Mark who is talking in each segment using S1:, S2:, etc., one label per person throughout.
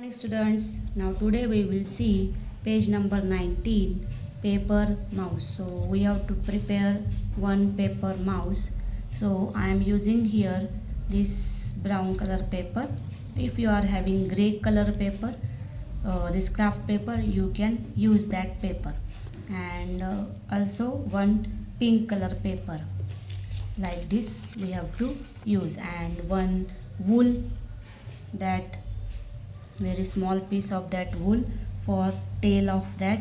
S1: Morning students, now today we will see page number 19, paper mouse. So we have to prepare one paper mouse. So I am using here this brown color paper. If you are having gray color paper, this craft paper, you can use that paper. And also one pink color paper like this we have to use, and one wool, that very small piece of that wool for tail of that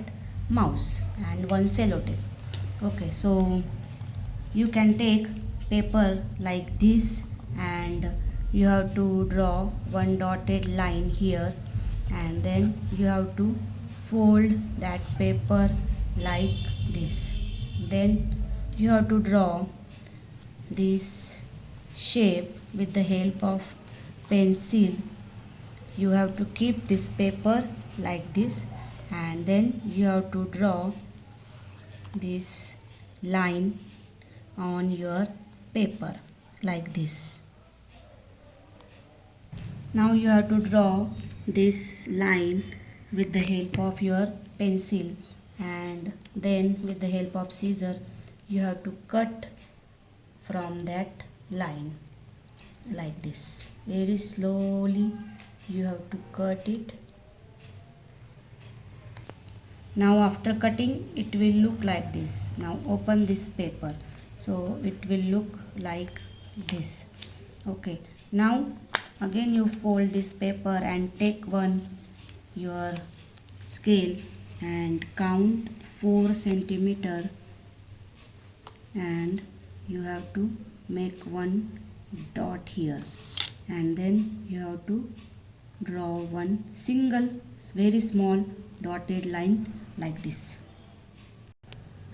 S1: mouse, and one sellotape. Okay, so you can take paper like this, and you have to draw one dotted line here, and then you have to fold that paper like this. Then you have to draw this shape with the help of pencil. You have to keep this paper like this, and then you have to draw this line on your paper like this. Now you have to draw this line with the help of your pencil, and then with the help of scissor you have to cut from that line like this. Very slowly you have to cut it. Now after cutting, it will look like this. Now open this paper, so it will look like this. Okay, now again you fold this paper and take your scale and count 4 centimeter, and you have to make one dot here, and then you have to draw one single very small dotted line like this.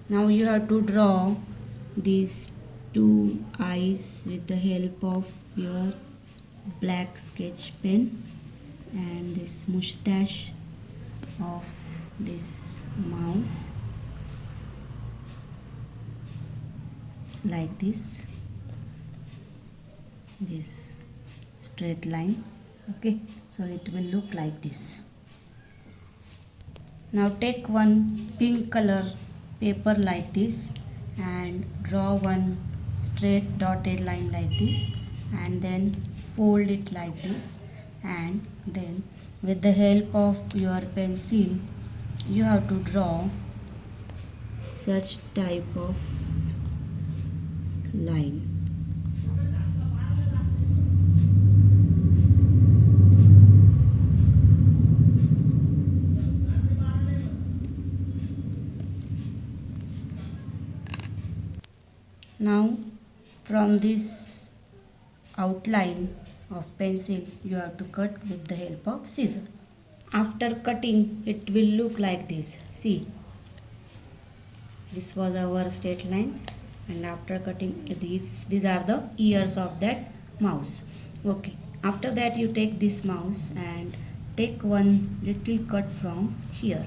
S1: Now you have to draw these two eyes with the help of your black sketch pen, and this mustache of this mouse like this straight line. Okay, so it will look like this. Now take one pink color paper like this, and draw one straight dotted line like this, and then fold it like this, and then with the help of your pencil you have to draw such type of line. Now from this outline of pencil you have to cut with the help of scissor. After cutting, it will look like this. See, this was our straight line, and after cutting, these are the ears of that mouse. Okay, after that you take this mouse and take one little cut from here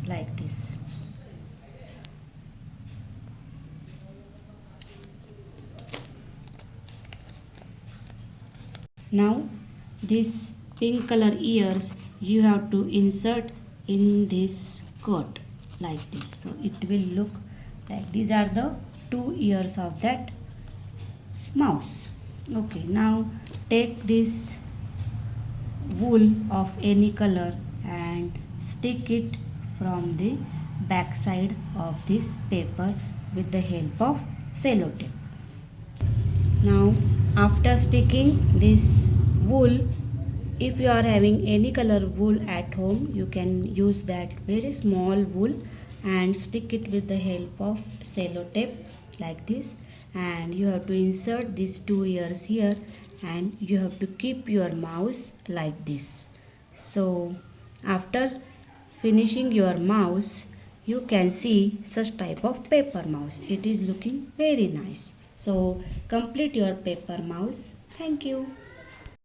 S1: like this. Now this pink color ears you have to insert in this cut like this, so it will look like these are the two ears of that mouse. Okay, now take this wool of any color and stick it from the back side of this paper with the help of sellotape. Now after sticking this wool, if you are having any color wool at home, you can use that very small wool and stick it with the help of sellotape like this, and you have to insert these two ears here, and you have to keep your mouse like this. So after finishing your mouse, you can see such type of paper mouse. It is looking very nice. So complete your paper mouse. Thank you.